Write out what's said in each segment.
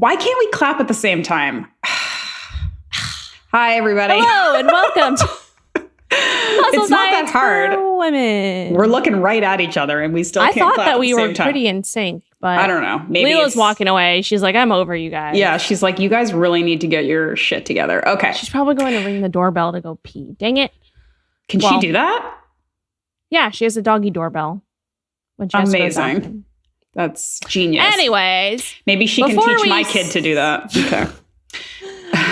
Why can't we clap at the same time? Hi, everybody. Hello and welcome to It's not that hard. For women. We're looking right at each other and we still can't clap at the same time. I thought that we were pretty in sync, but I don't know. Maybe Leela's walking away. She's like, I'm over you guys. Yeah, she's like, you guys really need to get your shit together. Okay. She's probably going to ring the doorbell to go pee. Dang it. Can she do that? Yeah, she has a doggy doorbell. When she has to go to the bathroom. That's genius. Anyways. Maybe she can teach my kid to do that. Okay.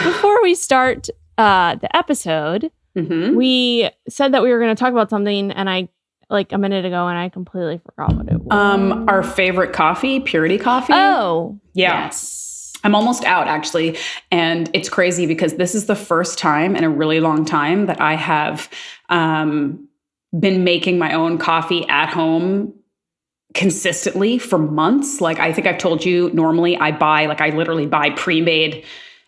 Before we start the episode, we said that we were going to talk about something, and I, like a minute ago, and I completely forgot what it was. Our favorite coffee, Purity Coffee. Oh. Yeah. Yes. I'm almost out, actually. And it's crazy because this is the first time in a really long time that I have been making my own coffee at home consistently for months. Like, I think I've told you, normally I literally buy pre-made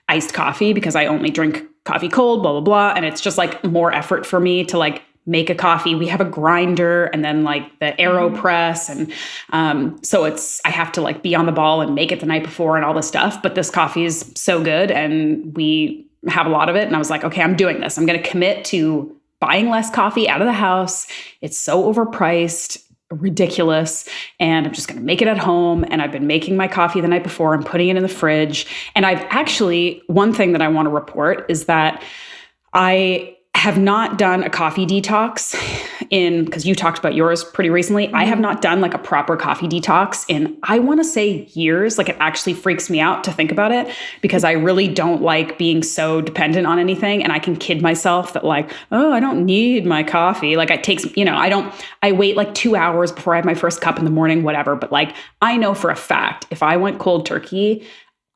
iced coffee because I only drink coffee cold, blah, blah, blah. And it's just like more effort for me to like make a coffee. We have a grinder and then like the AeroPress. And so I have to like be on the ball and make it the night before and all this stuff. But this coffee is so good and we have a lot of it. And I was like, okay, I'm doing this. I'm going to commit to buying less coffee out of the house. It's so overpriced, ridiculous. And I'm just going to make it at home. And I've been making my coffee the night before and putting it in the fridge. And I've actually, one thing that I want to report is that I have not done a coffee detox because you talked about yours pretty recently. I have not done like a proper coffee detox in, I want to say years. Like, it actually freaks me out to think about it because I really don't like being so dependent on anything. And I can kid myself that like, oh, I don't need my coffee. Like, it takes, I wait like 2 hours before I have my first cup in the morning, whatever. But like, I know for a fact, if I went cold turkey,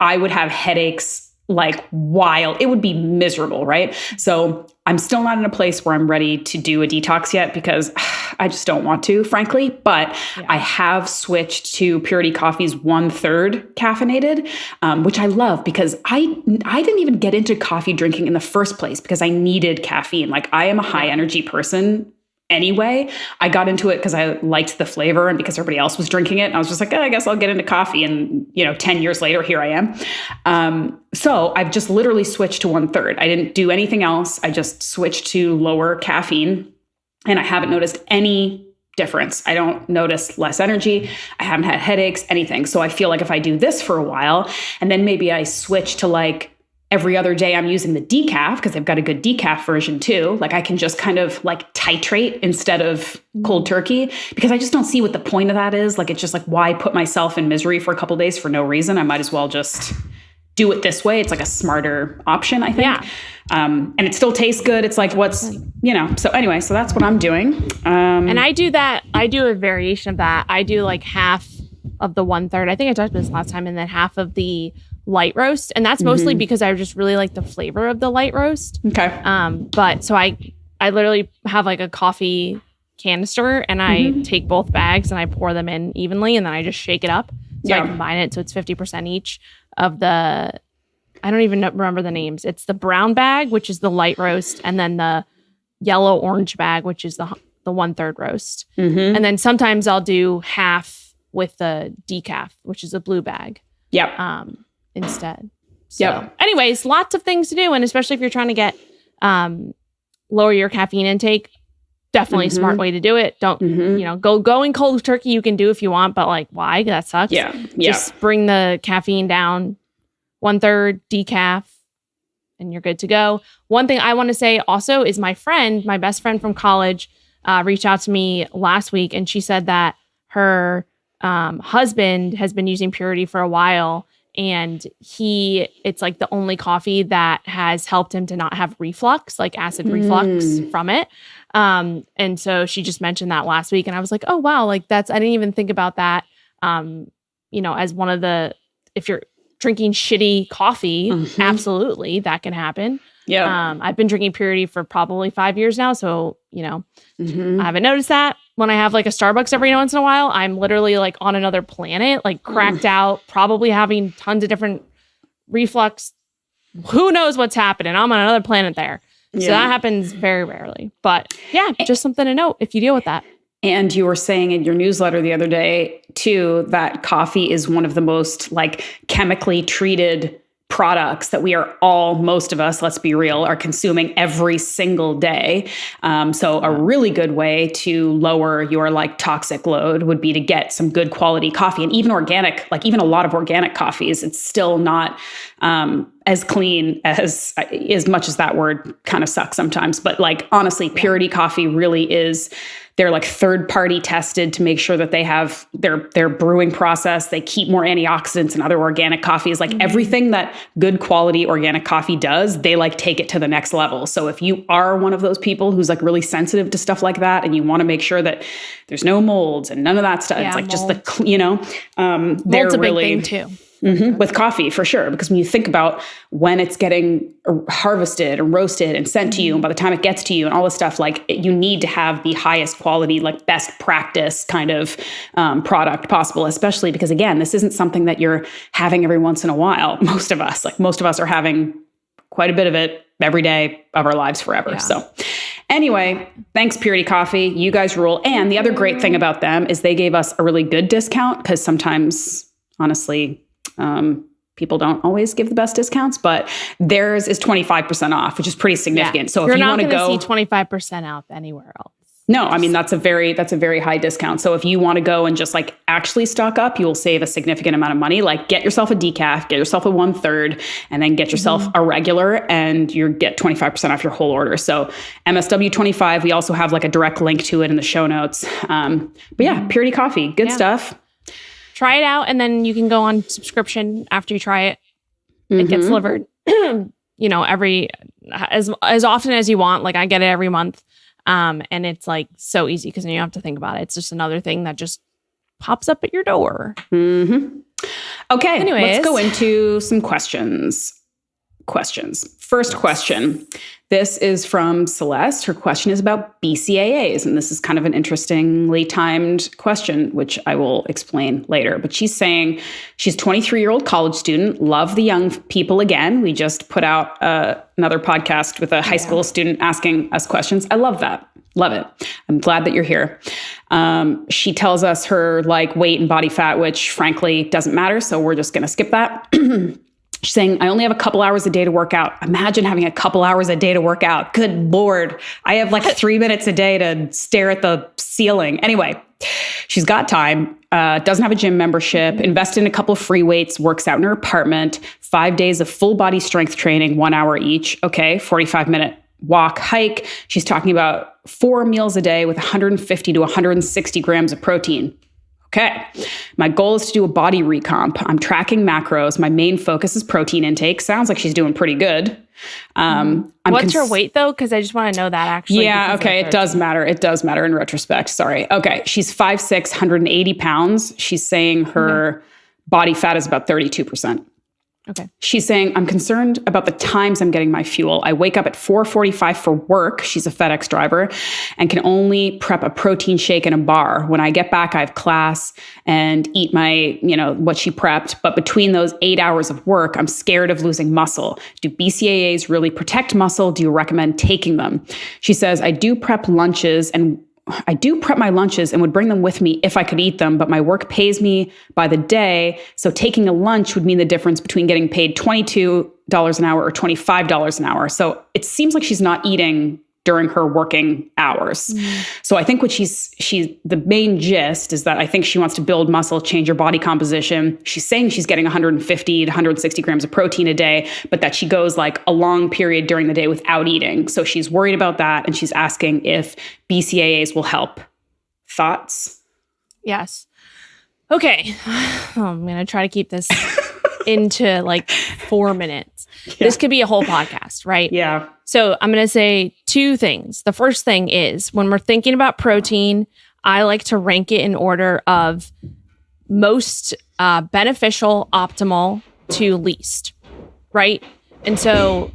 I would have headaches like wild. It would be miserable, right? So I'm still not in a place where I'm ready to do a detox yet because I just don't want to, frankly. But I have switched to Purity Coffee's 1/3 caffeinated, which I love because I didn't even get into coffee drinking in the first place because I needed caffeine. Like, I am a high energy person anyway. I got into it because I liked the flavor and because everybody else was drinking it. And I was just like, I guess I'll get into coffee. And, 10 years later, here I am. So I've just literally switched to 1/3. I didn't do anything else. I just switched to lower caffeine and I haven't noticed any difference. I don't notice less energy. I haven't had headaches, anything. So I feel like if I do this for a while and then maybe I switch to like every other day I'm using the decaf because they've got a good decaf version too. Like, I can just kind of like titrate instead of cold turkey because I just don't see what the point of that is. Like, it's just like, why put myself in misery for a couple of days for no reason? I might as well just do it this way. It's like a smarter option, I think. Yeah. And it still tastes good. It's like so anyway, so that's what I'm doing. And I do that. I do a variation of that. I do like half of the 1/3. I think I talked about this last time, and then half of the light roast. And that's mostly because I just really like the flavor of the light roast. Okay. But so I literally have like a coffee canister and I take both bags and I pour them in evenly and then I just shake it up. So I combine it. So it's 50% each of the, I don't even remember the names. It's the brown bag, which is the light roast. And then the yellow orange bag, which is the 1/3 roast. And then sometimes I'll do half with the decaf, which is a blue bag. Yep. Instead. So anyways, lots of things to do. And especially if you're trying to get, lower your caffeine intake, definitely a smart way to do it. Don't, going cold turkey you can do if you want, but like, why? That sucks. Yeah. Just bring the caffeine down 1/3 decaf and you're good to go. One thing I want to say also is my best friend from college, reached out to me last week and she said that her, husband has been using Purity for a while. And it's like the only coffee that has helped him to not have reflux, like acid reflux from it. And so she just mentioned that last week. And I was like, oh, wow, like I didn't even think about that, as one of if you're drinking shitty coffee, absolutely, that can happen. Yeah. I've been drinking Purity for probably 5 years now. So, I haven't noticed that. When I have like a Starbucks every once in a while, I'm literally like on another planet, like cracked out, probably having tons of different reflux. Who knows what's happening? I'm on another planet there. So that happens very rarely. But yeah, just something to note if you deal with that. And you were saying in your newsletter the other day, too, that coffee is one of the most like chemically treated products that we are all, most of us, let's be real, are consuming every single day. So a really good way to lower your like toxic load would be to get some good quality coffee. And even organic, like even a lot of organic coffees, it's still not as clean as much as that word kind of sucks sometimes. But like, honestly, Purity Coffee really is, they're like third party tested to make sure that they have their brewing process. They keep more antioxidants and other organic coffees. Like everything that good quality organic coffee does, they like take it to the next level. So if you are one of those people who's like really sensitive to stuff like that, and you want to make sure that there's no molds and none of that stuff, it's like mold. Just the, they're mold's a really big thing too. With coffee, for sure. Because when you think about when it's getting harvested and roasted and sent to you, and by the time it gets to you and all this stuff, like you need to have the highest quality, like best practice kind of product possible, especially because, again, this isn't something that you're having every once in a while. Most of us are having quite a bit of it every day of our lives forever. Yeah. So anyway, thanks, Purity Coffee. You guys rule. And the other great thing about them is they gave us a really good discount, because sometimes, honestly, people don't always give the best discounts, but theirs is 25% off, which is pretty significant. Yeah. So if you want to go, you're not going to see 25% off anywhere else. No, I mean, that's a very high discount. So if you want to go and just like actually stock up, you will save a significant amount of money. Like get yourself a decaf, get yourself a 1/3, and then get yourself a regular, and you get 25% off your whole order. So MSW 25, we also have like a direct link to it in the show notes. But yeah, Purity Coffee, good stuff. Try it out, and then you can go on subscription after you try it. It gets delivered, as often as you want. Like I get it every month. And it's like so easy because then you don't have to think about it. It's just another thing that just pops up at your door. Mm-hmm. Okay. Anyways, let's go into some questions. First question. This is from Celeste. Her question is about BCAAs. And this is kind of an interestingly timed question, which I will explain later. But she's saying she's a 23-year-old college student. Love the young people again. We just put out another podcast with a high school student asking us questions. I love that. Love it. I'm glad that you're here. She tells us her like weight and body fat, which frankly doesn't matter. So we're just going to skip that. She's saying, I only have a couple hours a day to work out. Imagine having a couple hours a day to work out. Good Lord. I have like 3 minutes a day to stare at the ceiling. Anyway, she's got time, doesn't have a gym membership, invested in a couple of free weights, works out in her apartment, 5 days of full body strength training, 1 hour each. Okay, 45-minute walk, hike. She's talking about 4 meals a day with 150 to 160 grams of protein. Okay. My goal is to do a body recomp. I'm tracking macros. My main focus is protein intake. Sounds like she's doing pretty good. What's her weight though? Because I just want to know that actually. Yeah. Okay. It does matter. It does matter in retrospect. Sorry. Okay. She's 5'6", 180 pounds. She's saying her body fat is about 32%. Okay. She's saying, I'm concerned about the times I'm getting my fuel. I wake up at 4:45 for work. She's a FedEx driver and can only prep a protein shake and a bar. When I get back, I have class and eat my, what she prepped. But between those 8 hours of work, I'm scared of losing muscle. Do BCAAs really protect muscle? Do you recommend taking them? She says, I do prep my lunches and would bring them with me if I could eat them, but my work pays me by the day. So taking a lunch would mean the difference between getting paid $22 an hour or $25 an hour. So it seems like she's not eating during her working hours. So I think what the main gist is that I think she wants to build muscle, change her body composition. She's saying she's getting 150 to 160 grams of protein a day, but that she goes like a long period during the day without eating. So she's worried about that. And she's asking if BCAAs will help. Thoughts? Yes. Okay. I'm going to try to keep this into like 4 minutes. Yeah. This could be a whole podcast, right? Yeah. So I'm going to say 2 things. The first thing is when we're thinking about protein, I like to rank it in order of most beneficial, optimal to least, right? And so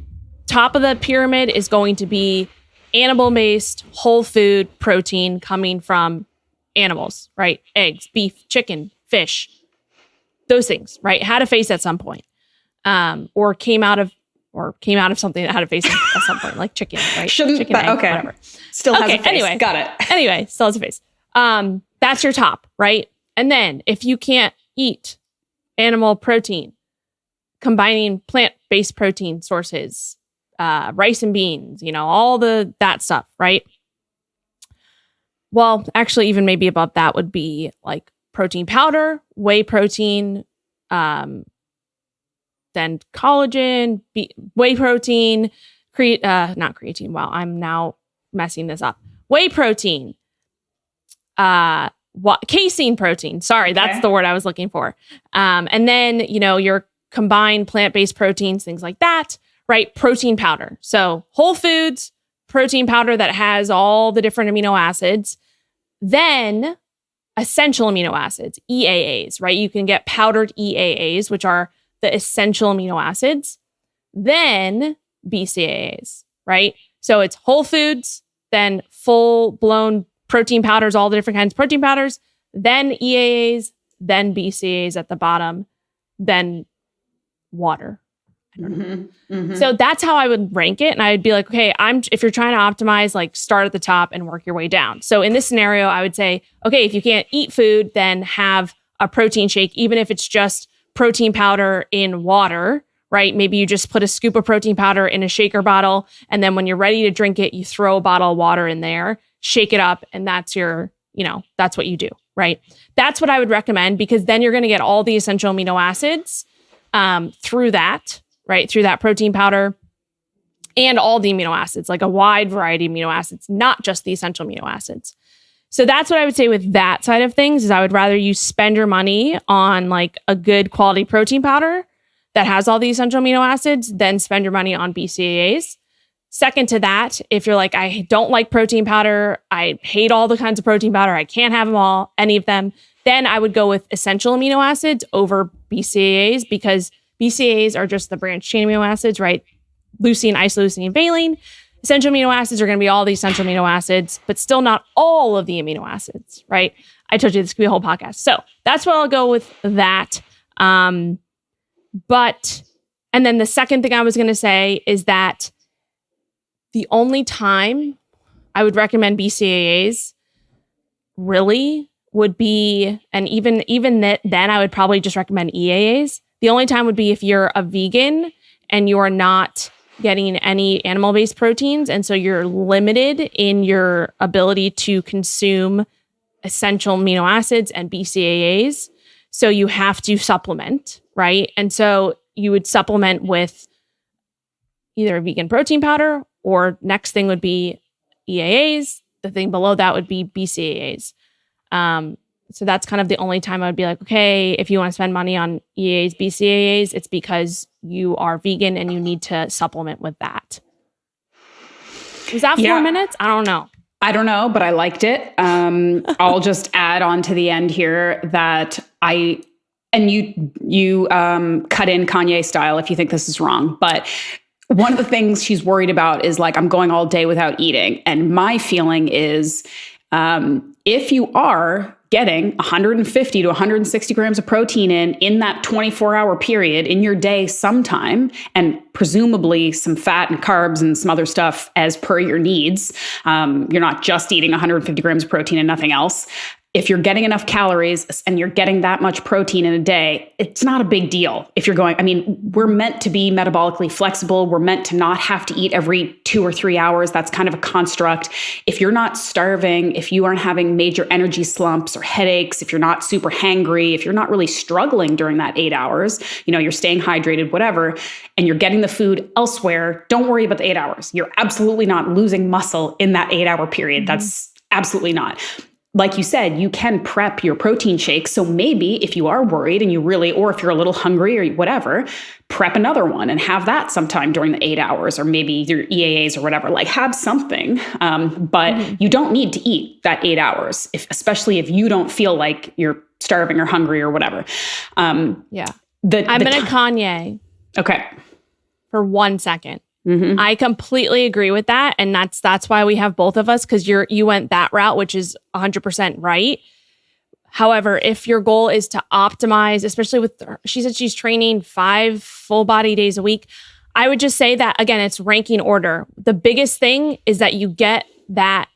top of the pyramid is going to be animal-based, whole food protein coming from animals, right? Eggs, beef, chicken, fish, those things, right? Had a face at some point, or came out of something that had a face at some point, like chicken, right? Chicken, egg, okay. Whatever. Still has a face. Anyway, got it. Anyway, still has a face. That's your top, right? And then if you can't eat animal protein, combining plant-based protein sources, rice and beans, all that stuff, right? Well, actually, even maybe above that would be like protein powder, whey protein, then collagen, whey protein, not creatine. Wow, I'm now messing this up. Whey protein, casein protein. Sorry, that's the word I was looking for. And then, your combined plant-based proteins, things like that, right? Protein powder. So whole foods, protein powder that has all the different amino acids. Then essential amino acids, EAAs, right? You can get powdered EAAs, which are the essential amino acids. Then BCAAs, right? So it's whole foods, then full-blown protein powders, all the different kinds of protein powders, then EAAs, then BCAAs at the bottom, then water. So that's how I would rank it. And I'd be like, okay, if you're trying to optimize, like start at the top and work your way down. So in this scenario, I would say, okay, if you can't eat food, then have a protein shake, even if it's just protein powder in water, right? Maybe you just put a scoop of protein powder in a shaker bottle. And then when you're ready to drink it, you throw a bottle of water in there, shake it up. And that's that's what you do, right? That's what I would recommend, because then you're going to get all the essential amino acids through that, right? Through that protein powder and all the amino acids, like a wide variety of amino acids, not just the essential amino acids. So that's what I would say with that side of things, is I would rather you spend your money on like a good quality protein powder that has all the essential amino acids than spend your money on BCAAs. Second to that, if you're like, I don't like protein powder, I hate all the kinds of protein powder, I can't have them all, any of them, then I would go with essential amino acids over BCAAs, because BCAAs are just the branched chain amino acids, right? Leucine, isoleucine, valine. Essential amino acids are going to be all the essential amino acids, but still not all of the amino acids, right? I told you this could be a whole podcast. So that's what I'll go with that. And then the second thing I was going to say is that the only time I would recommend BCAAs really would be, and even then I would probably just recommend EAAs. The only time would be if you're a vegan and you are not getting any animal-based proteins, and so you're limited in your ability to consume essential amino acids and BCAAs. So you have to supplement, right? And so you would supplement with either a vegan protein powder, or next thing would be EAAs. The thing below that would be BCAAs. So that's kind of the only time I would be like, okay, if you want to spend money on EAAs, BCAAs, it's because you are vegan and you need to supplement with that. Was that 4 minutes? I don't know, but I liked it. I'll just add on to the end here that you cut in Kanye style if you think this is wrong, but one of the things she's worried about is like, I'm going all day without eating. And my feeling is, if you are getting 150 to 160 grams of protein in that 24-hour period in your day sometime, and presumably some fat and carbs and some other stuff as per your needs, you're not just eating 150 grams of protein and nothing else. If you're getting enough calories and you're getting that much protein in a day, it's not a big deal. If you're going, we're meant to be metabolically flexible. We're meant to not have to eat every 2 or 3 hours. That's kind of a construct. If you're not starving, if you aren't having major energy slumps or headaches, if you're not super hangry, if you're not really struggling during that 8 hours, you're staying hydrated, whatever, and you're getting the food elsewhere, don't worry about the 8 hours. You're absolutely not losing muscle in that 8-hour period. That's absolutely not. Like you said, you can prep your protein shake. So maybe if you are worried and or if you're a little hungry or whatever, prep another one and have that sometime during the 8 hours, or maybe your EAAs or whatever, like have something. But you don't need to eat that 8 hours, especially if you don't feel like you're starving or hungry or whatever. I'm going to Kanye. Okay. For 1 second. Mm-hmm. I completely agree with that. And that's why we have both of us, because you went that route, which is 100% right. However, if your goal is to optimize, especially with she said she's training 5 full body days a week, I would just say that, again, it's ranking order. The biggest thing is that you get that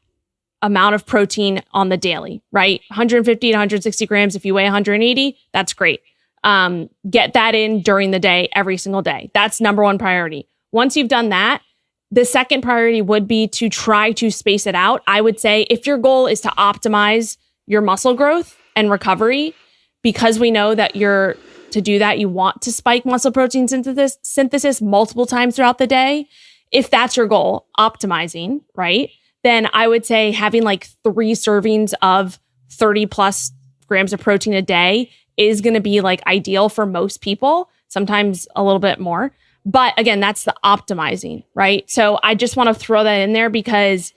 amount of protein on the daily, right? 150 to 160 grams. If you weigh 180, that's great. Get that in during the day, every single day. That's number one priority. Once you've done that, the second priority would be to try to space it out. I would say if your goal is to optimize your muscle growth and recovery, because we know that to do that, you want to spike muscle protein synthesis multiple times throughout the day. If that's your goal, optimizing, right? Then I would say having like 3 servings of 30 plus grams of protein a day is going to be like ideal for most people, sometimes a little bit more. But again, that's the optimizing, right? So I just want to throw that in there because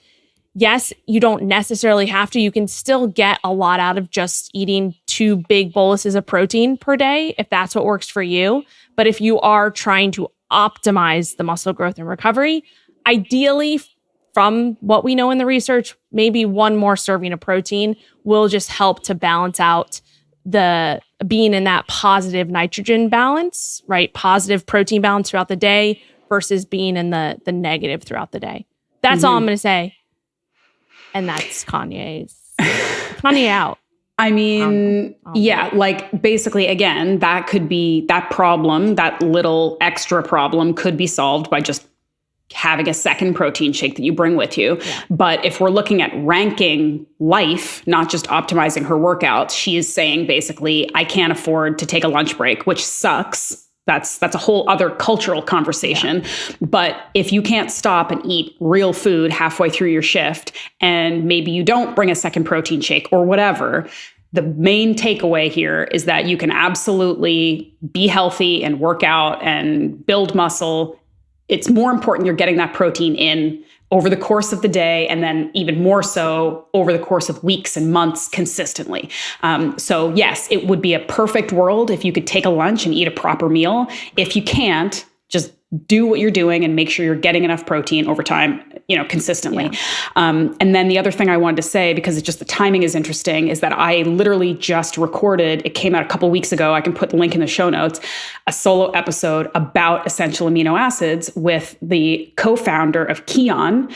yes, you don't necessarily have to. You can still get a lot out of just eating 2 big boluses of protein per day if that's what works for you. But if you are trying to optimize the muscle growth and recovery, ideally, from what we know in the research, maybe 1 more serving of protein will just help to balance out the being in that positive nitrogen balance, right? Positive protein balance throughout the day versus being in the negative throughout the day. That's all I'm going to say. And that's Kanye out. I mean, yeah, like basically, again, that could be that problem, that little extra problem could be solved by just having a second protein shake that you bring with you. Yeah. But if we're looking at ranking life, not just optimizing her workouts, she is saying basically, I can't afford to take a lunch break, which sucks. That's a whole other cultural conversation. Yeah. But if you can't stop and eat real food halfway through your shift, and maybe you don't bring a second protein shake or whatever, the main takeaway here is that you can absolutely be healthy and work out and build muscle. It's more important you're getting that protein in over the course of the day, and then even more so over the course of weeks and months consistently. So yes, it would be a perfect world if you could take a lunch and eat a proper meal. If you can't, just do what you're doing and make sure you're getting enough protein over time, consistently. Yeah. And then the other thing I wanted to say, because it's just the timing is interesting, is that I literally just recorded, it came out a couple weeks ago, I can put the link in the show notes, a solo episode about essential amino acids with the co-founder of Kion,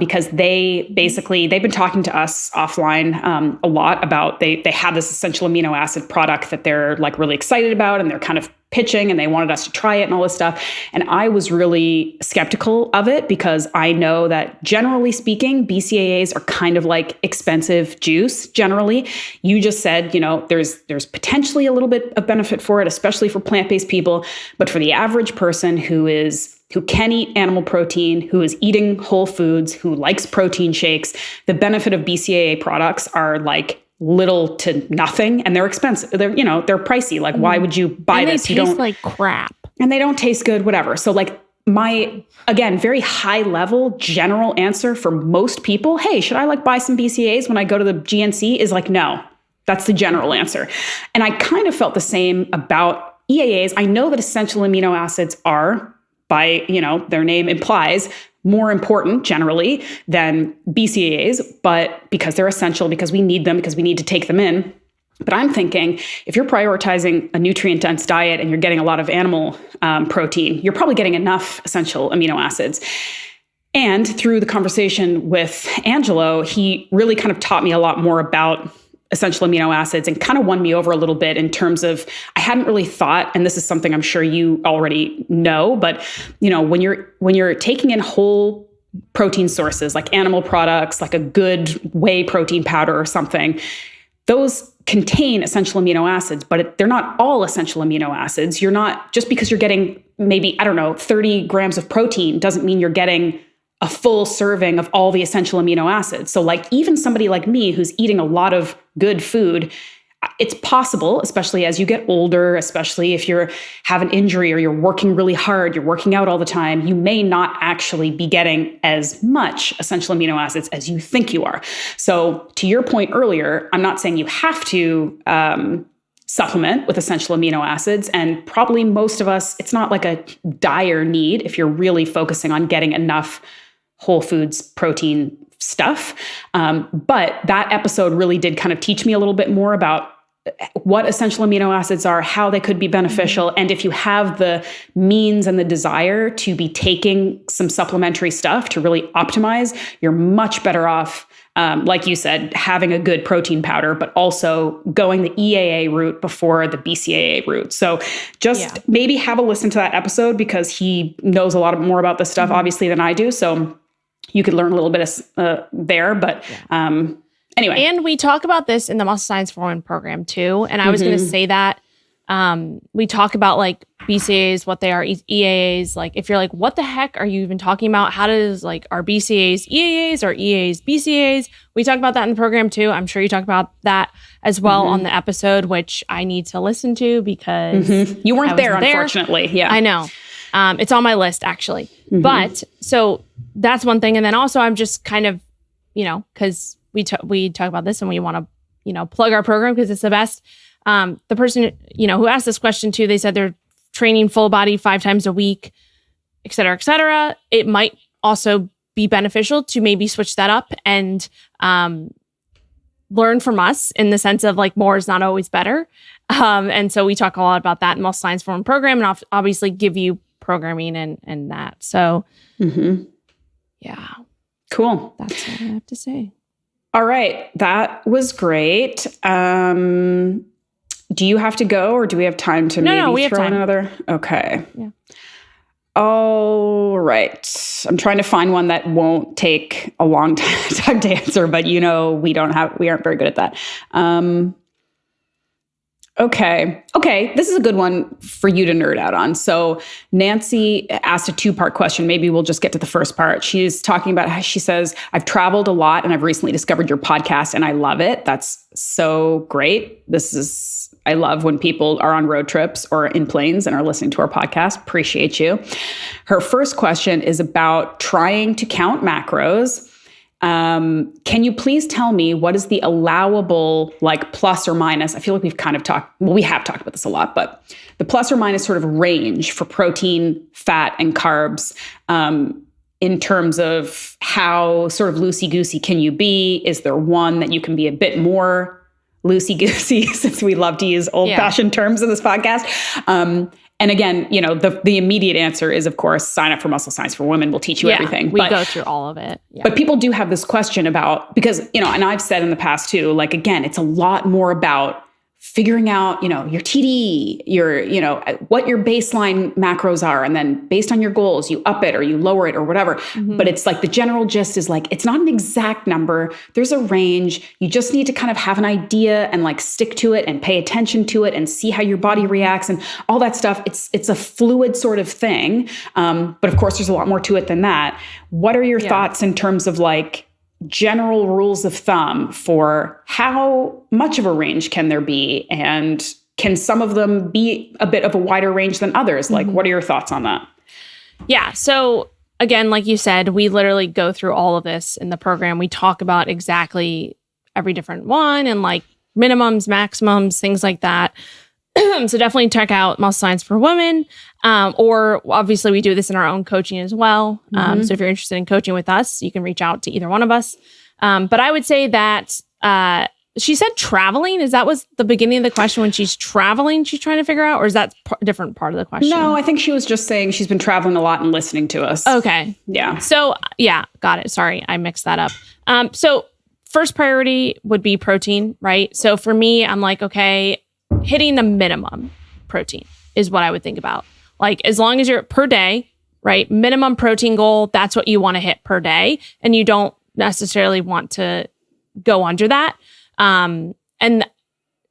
because they've been talking to us offline a lot about, they have this essential amino acid product that they're like really excited about, and they're kind of pitching, and they wanted us to try it and all this stuff. And I was really skeptical of it because I know that generally speaking, BCAAs are kind of like expensive juice generally. You just said, there's potentially a little bit of benefit for it, especially for plant-based people. But for the average person who can eat animal protein, who is eating whole foods, who likes protein shakes, the benefit of BCAA products are like little to nothing, and they're expensive. They're pricey. Like, why would you buy this? They taste like crap. And they don't taste good, whatever. So like my, again, very high level general answer for most people, hey, should I buy some BCAAs when I go to the GNC, is like, no. That's the general answer. And I kind of felt the same about EAAs. I know that essential amino acids are, by, their name implies, more important generally than BCAAs, but because they're essential, because we need them, because we need to take them in. But I'm thinking, if you're prioritizing a nutrient-dense diet and you're getting a lot of animal protein, you're probably getting enough essential amino acids. And through the conversation with Angelo, he really kind of taught me a lot more about essential amino acids and kind of won me over a little bit in terms of, I hadn't really thought, and this is something I'm sure you already know, but when you're taking in whole protein sources like animal products, like a good whey protein powder or something, those contain essential amino acids, but they're not all essential amino acids. You're not, just because you're getting maybe, 30 grams of protein doesn't mean you're getting a full serving of all the essential amino acids. So like even somebody like me who's eating a lot of good food, it's possible, especially as you get older, especially if you have an injury or you're working really hard, you're working out all the time, you may not actually be getting as much essential amino acids as you think you are. So to your point earlier, I'm not saying you have to supplement with essential amino acids. And probably most of us, it's not like a dire need if you're really focusing on getting enough whole foods protein stuff. But that episode really did kind of teach me a little bit more about what essential amino acids are, how they could be beneficial. And if you have the means and the desire to be taking some supplementary stuff to really optimize, you're much better off, like you said, having a good protein powder, but also going the EAA route before the BCAA route. So just maybe have a listen to that episode, because he knows a lot more about this stuff, obviously, than I do. So you could learn a little bit there. But anyway. And we talk about this in the Muscle Science for Women program too. And I was going to say that we talk about like BCAAs, what they are, EAAs. Like if you're like, what the heck are you even talking about? How does like are BCAAs EAAs or EAAs BCAAs? We talk about that in the program too. I'm sure you talk about that as well on the episode, which I need to listen to because you weren't there, unfortunately. Yeah, I know. It's on my list actually. But so that's one thing. And then also I'm just kind of, because we talk about this and we want to, plug our program because it's the best. The person, who asked this question too, they said they're training full body 5 times a week, et cetera, et cetera. It might also be beneficial to maybe switch that up and learn from us in the sense of like more is not always better. And so we talk a lot about that in Muscle Science Forum program and obviously give you programming and that. So yeah. Cool. That's what I have to say. All right. That was great. Do you have to go or do we have time to maybe throw in another? Okay. Yeah. All right. I'm trying to find one that won't take a long time to answer, but we aren't very good at that. Okay. This is a good one for you to nerd out on. So Nancy asked a 2-part question. Maybe we'll just get to the first part. She's talking about how she says, I've traveled a lot and I've recently discovered your podcast and I love it. That's so great. I love when people are on road trips or in planes and are listening to our podcast. Appreciate you. Her first question is about trying to count macros. Can you please tell me what is the allowable like plus or minus? I feel like we have talked about this a lot, but the plus or minus sort of range for protein, fat, and carbs, in terms of how sort of loosey-goosey can you be? Is there one that you can be a bit more loosey-goosey, since we love to use old-fashioned terms in this podcast? And again, the immediate answer is, of course, sign up for Muscle Science for Women. We'll teach you everything. We go through all of it. Yeah. But people do have this question about, because, and I've said in the past too, like, again, it's a lot more about figuring out, your TD, what your baseline macros are. And then based on your goals, you up it or you lower it or whatever. But it's like the general gist is like, it's not an exact number. There's a range. You just need to kind of have an idea and like stick to it and pay attention to it and see how your body reacts and all that stuff. It's a fluid sort of thing. But of course, there's a lot more to it than that. What are your thoughts in terms of like, general rules of thumb for how much of a range can there be? And can some of them be a bit of a wider range than others? Like, what are your thoughts on that? Yeah. So again, like you said, we literally go through all of this in the program. We talk about exactly every different one and like minimums, maximums, things like that. So definitely check out Muscle Science for Women. Or obviously we do this in our own coaching as well. So if you're interested in coaching with us, you can reach out to either one of us. But I would say that she said traveling. Is that was the beginning of the question? When she's traveling, she's trying to figure out, or is that a different part of the question? No, I think she was just saying she's been traveling a lot and listening to us. Okay. Yeah. So yeah, got it. Sorry, I mixed that up. So first priority would be protein, right? So for me, I'm like, okay, hitting the minimum protein is what I would think about. Like as long as you're per day, right? Minimum protein goal, that's what you want to hit per day. And you don't necessarily want to go under that. And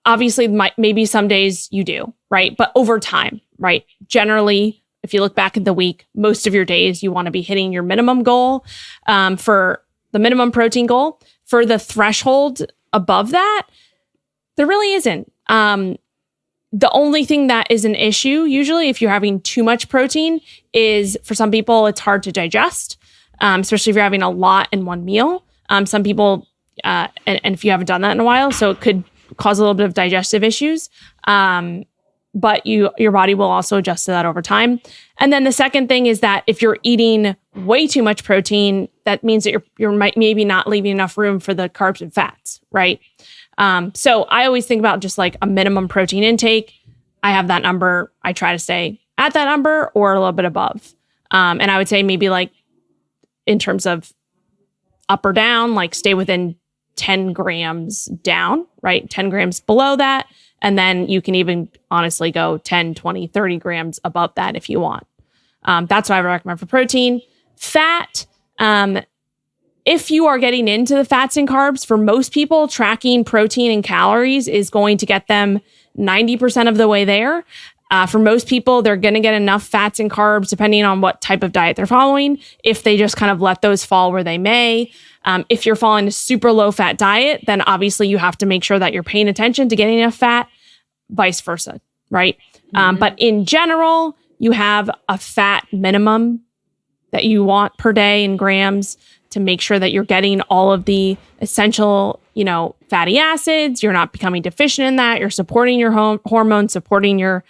obviously maybe some days you do, right? But over time, right? Generally, if you look back at the week, most of your days, you want to be hitting your minimum goal for the minimum protein goal. For the threshold above that, there really isn't. The only thing that is an issue, usually if you're having too much protein, is for some people, it's hard to digest, especially if you're having a lot in one meal. Some people, and if you haven't done that in a while, so it could cause a little bit of digestive issues. But your body will also adjust to that over time. And then the second thing is that if you're eating way too much protein, that means that you're maybe not leaving enough room for the carbs and fats, right? So I always think about just like a minimum protein intake. I have that number. I try to stay at that number or a little bit above. And I would say maybe like in terms of up or down, like stay within 10 grams down, right? 10 grams below that. And then you can even honestly go 10, 20, 30 grams above that if you want. That's what I recommend for protein. Fat, if you are getting into the fats and carbs, for most people, tracking protein and calories is going to get them 90% of the way there. For most people, they're going to get enough fats and carbs depending on what type of diet they're following, if they just kind of let those fall where they may. If you're following a super low fat diet, then obviously you have to make sure that you're paying attention to getting enough fat, vice versa, right? But in general, you have a fat minimum that you want per day in grams to make sure that you're getting all of the essential, fatty acids. You're not becoming deficient in that. You're supporting your hormones, supporting your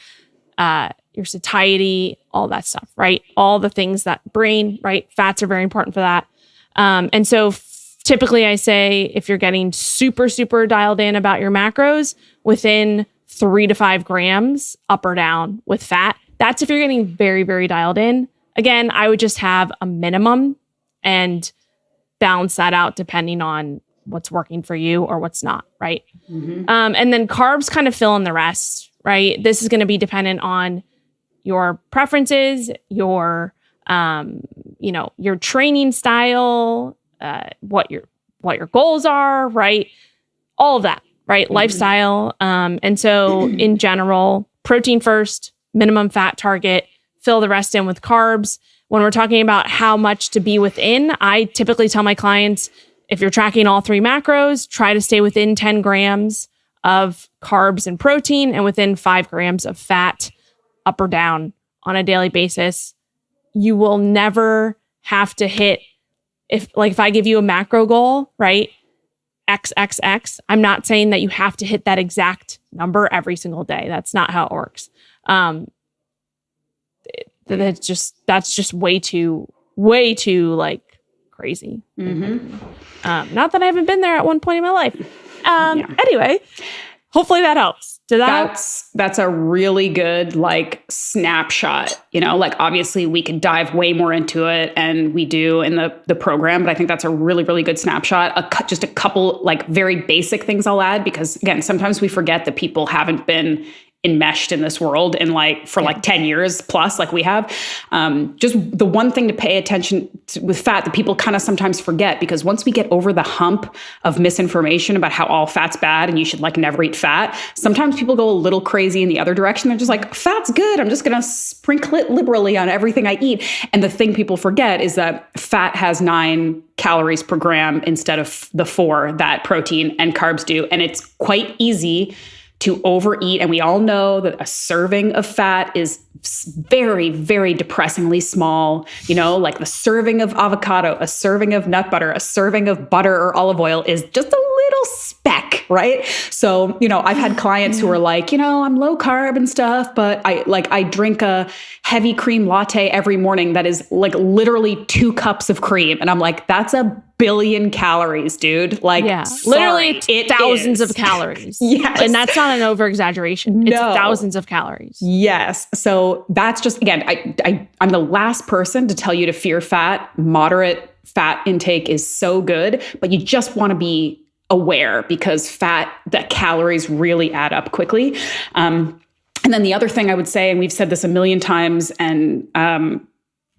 satiety, all that stuff, right? All the things that brain, right? Fats are very important for that. And so typically I say if you're getting super, super dialed in about your macros within 3 to 5 grams up or down with fat, that's if you're getting very, very dialed in. Again, I would just have a minimum and balance that out depending on what's working for you or what's not, right? And then carbs kind of fill in the rest, right? This is going to be dependent on your preferences, your training style, what your goals are, right? All of that, right? Lifestyle. And so in general, protein first, minimum fat target, fill the rest in with carbs. When we're talking about how much to be within, I typically tell my clients, if you're tracking all 3 macros, try to stay within 10 grams of carbs and protein and within 5 grams of fat up or down on a daily basis. You will never have to hit, if I give you a macro goal, right? XXX, I'm not saying that you have to hit that exact number every single day. That's not how it works. That's just way too like crazy. Not that I haven't been there at one point in my life. Anyway, hopefully that helps. That's a really good snapshot. Obviously we could dive way more into it, and we do in the program, but I think that's a really, really good snapshot. Just a couple very basic things I'll add, because again, sometimes we forget that people haven't been enmeshed in this world for 10 years plus like we have. Just the one thing to pay attention to with fat that people kind of sometimes forget, because once we get over the hump of misinformation about how all fat's bad and you should never eat fat, sometimes people go a little crazy in the other direction. They're just like, fat's good, I'm just gonna sprinkle it liberally on everything I eat. And the thing people forget is that fat has 9 calories per gram instead of the 4 that protein and carbs do. And it's quite easy to overeat. And we all know that a serving of fat is very, very depressingly small. Like the serving of avocado, a serving of nut butter, a serving of butter or olive oil is just a little speck, right? So, I've had clients who are like, I'm low carb and stuff, but I drink a heavy cream latte every morning that is literally 2 cups of cream. And I'm like, that's a billion calories, dude. Literally thousands of calories. Yes. And that's not an over exaggeration. It's thousands of calories. Yes. So that's just, again, I'm the last person to tell you to fear fat. Moderate fat intake is so good, but you just want to be aware, because the calories really add up quickly. And then the other thing I would say, and we've said this a million times, and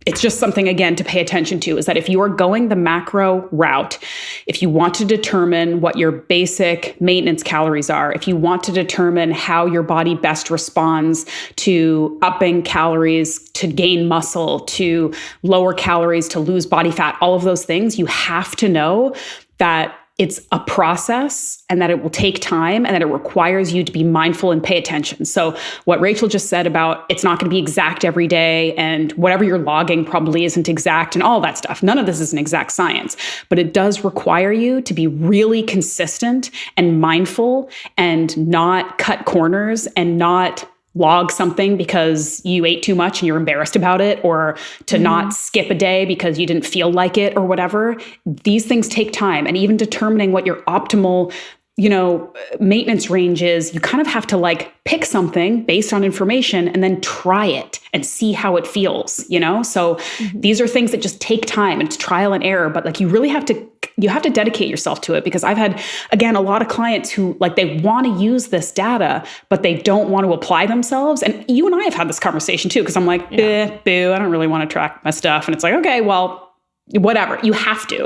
it's just something, again, to pay attention to, is that if you are going the macro route, if you want to determine what your basic maintenance calories are, if you want to determine how your body best responds to upping calories to gain muscle, to lower calories to lose body fat, all of those things, you have to know that it's a process and that it will take time and that it requires you to be mindful and pay attention. So what Rachel just said about it's not going to be exact every day, and whatever you're logging probably isn't exact and all that stuff. None of this is an exact science, but it does require you to be really consistent and mindful and not cut corners and not log something because you ate too much and you're embarrassed about it, or to not skip a day because you didn't feel like it or whatever. These things take time. And even determining what your optimal maintenance range is you kind of have to like pick something based on information and then try it and see how it feels, So these are things that just take time and it's trial and error, but like you have to dedicate yourself to it, because I've had, again, a lot of clients who like, they want to use this data, but they don't want to apply themselves. And you and I have had this conversation too, because I'm like, boo, I don't really want to track my stuff. And it's like, okay, well, whatever. You have to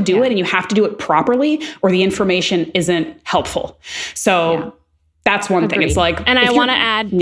do it, and you have to do it properly, or the information isn't helpful. So that's one thing. It's like, and I want to add,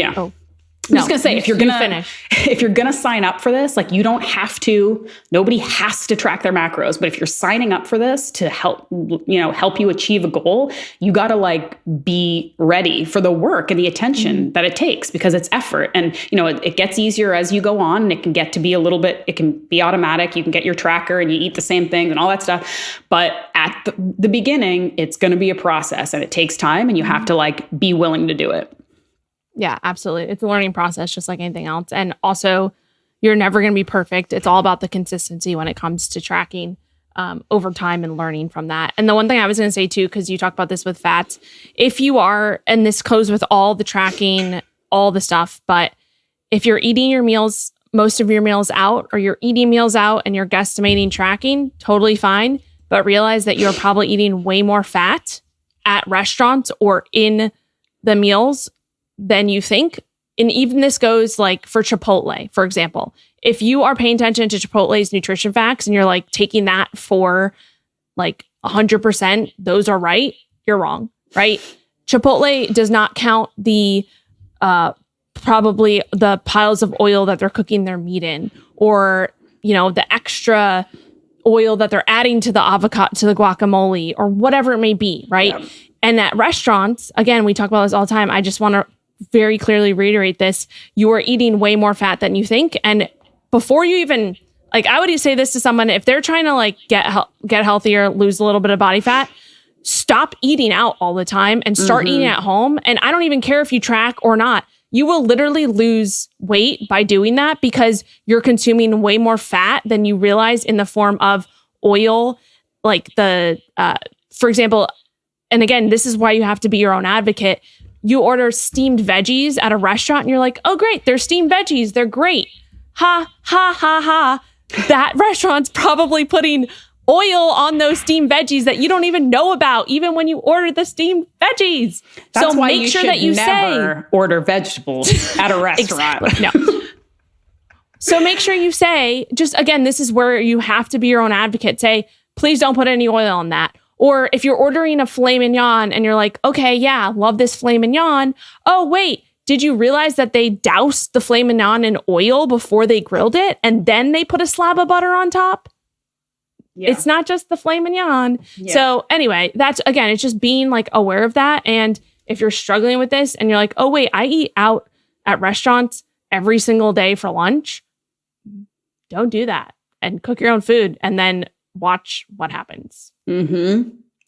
I'm just going to say, if you're going to sign up for this, like, you don't have to, nobody has to track their macros, but if you're signing up for this to help you achieve a goal, you got to like be ready for the work and the attention that it takes, because it's effort. And, it gets easier as you go on, and it can get to be it can be automatic. You can get your tracker and you eat the same things and all that stuff. But at the beginning, it's going to be a process, and it takes time, and you have to like be willing to do it. Yeah, absolutely. It's a learning process, just like anything else. And also, you're never going to be perfect. It's all about the consistency when it comes to tracking over time and learning from that. And the one thing I was going to say too, because you talk about this with fats, if you are, and this goes with all the tracking, all the stuff, but if you're eating your meals, most of your meals out, or you're eating meals out and you're guesstimating tracking, totally fine. But realize that you're probably eating way more fat at restaurants or in the meals than you think. And even this goes like for Chipotle, for example. If you are paying attention to Chipotle's nutrition facts and you're like taking that for like 100%, those are right, you're wrong, right? Chipotle does not count the probably the piles of oil that they're cooking their meat in, or the extra oil that they're adding to the avocado, to the guacamole, or whatever it may be, right? Yeah. And at restaurants, again, we talk about this all the time. I just want to very clearly reiterate this. You are eating way more fat than you think. And before you even, like, I would say this to someone, if they're trying to like get healthier, lose a little bit of body fat, stop eating out all the time and start eating at home. And I don't even care if you track or not. You will literally lose weight by doing that, because you're consuming way more fat than you realize in the form of oil. Like for example, and again, this is why you have to be your own advocate. You order steamed veggies at a restaurant and you're like, oh, great, they're steamed veggies. They're great. Ha, ha, ha, ha. That restaurant's probably putting oil on those steamed veggies that you don't even know about, even when you order the steamed veggies. That's so why make you sure should that you never order vegetables at a restaurant. Exactly. No. So make sure you say, just again, this is where you have to be your own advocate. Say, please don't put any oil on that. Or if you're ordering a filet mignon and you're like, okay, yeah, love this filet mignon. Oh, wait, did you realize that they doused the filet mignon in oil before they grilled it and then they put a slab of butter on top? Yeah. It's not just the filet mignon. Yeah. So anyway, that's, again, it's just being like aware of that. And if you're struggling with this and you're like, oh, wait, I eat out at restaurants every single day for lunch, don't do that and cook your own food and then watch what happens.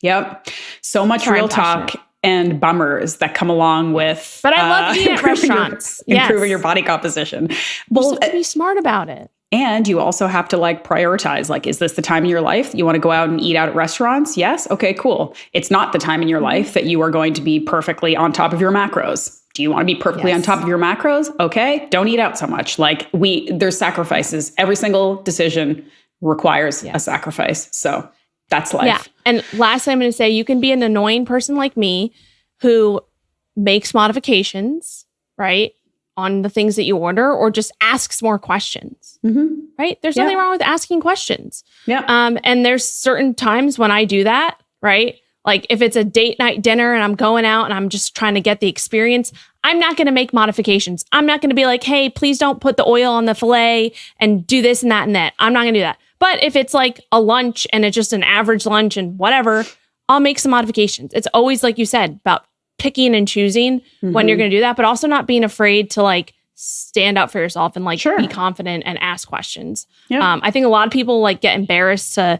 Yep. So much real talk and bummers that come along with. But I love eating at restaurants. Improving your body composition. Well, you have to be smart about it. And you also have to like prioritize, like, is this the time in your life you want to go out and eat out at restaurants? Yes. Okay, cool. It's not the time in your life that you are going to be perfectly on top of your macros. Do you want to be perfectly on top of your macros? Okay. Don't eat out so much. Like there's sacrifices. Every single decision requires a sacrifice. So that's life. Yeah. And lastly, I'm going to say, you can be an annoying person like me who makes modifications, right, on the things that you order, or just asks more questions, right? There's nothing wrong with asking questions. Yeah. And there's certain times when I do that, right? Like if it's a date night dinner and I'm going out and I'm just trying to get the experience, I'm not going to make modifications. I'm not going to be like, hey, please don't put the oil on the filet and do this and that and that. I'm not going to do that. But if it's like a lunch and it's just an average lunch and whatever, I'll make some modifications. It's always, like you said, about picking and choosing when you're going to do that, but also not being afraid to like stand up for yourself and like be confident and ask questions. Yeah. I think a lot of people like get embarrassed to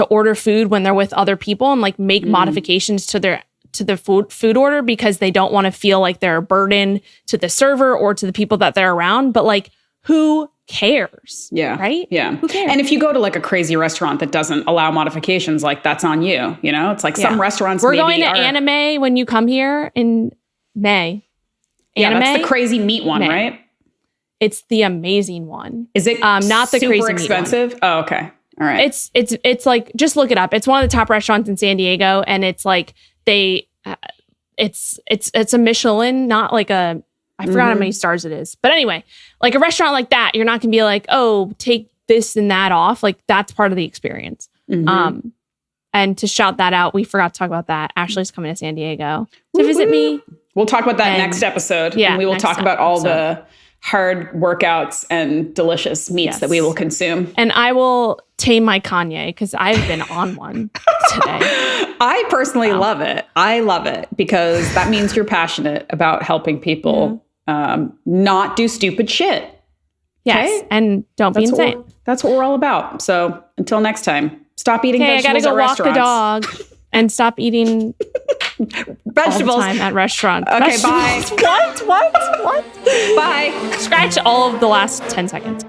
order food when they're with other people and like make modifications to the food order because they don't want to feel like they're a burden to the server or to the people that they're around. But like, who cares? Yeah. Right? Yeah. Who cares? And if you go to like a crazy restaurant that doesn't allow modifications, like that's on you. You know, it's like some restaurants. We're maybe going to Anime when you come here in May. Yeah, that's the crazy meat one, right? It's the amazing one. Is it not the super crazy expensive? Meat one. Oh, okay. All right. It's like, just look it up. It's one of the top restaurants in San Diego, and it's like it's a Michelin, not like a, I forgot how many stars it is. But anyway, like a restaurant like that, you're not gonna be like, oh, take this and that off. Like that's part of the experience. And to shout that out, we forgot to talk about that. Ashley's coming to San Diego to visit me. We'll talk about that next episode. Yeah, and we will talk about all the hard workouts and delicious meats that we will consume. And I will tame my Kanye because I've been on one today. I personally love it. I love it because that means you're passionate about helping people not do stupid shit. Yes. Okay? And don't be insane. That's what we're all about. So until next time, stop eating vegetables at restaurants. I gotta go walk the dog and stop eating vegetables all the time at restaurants. Okay, vegetables. Bye. What? Bye. Scratch all of the last 10 seconds.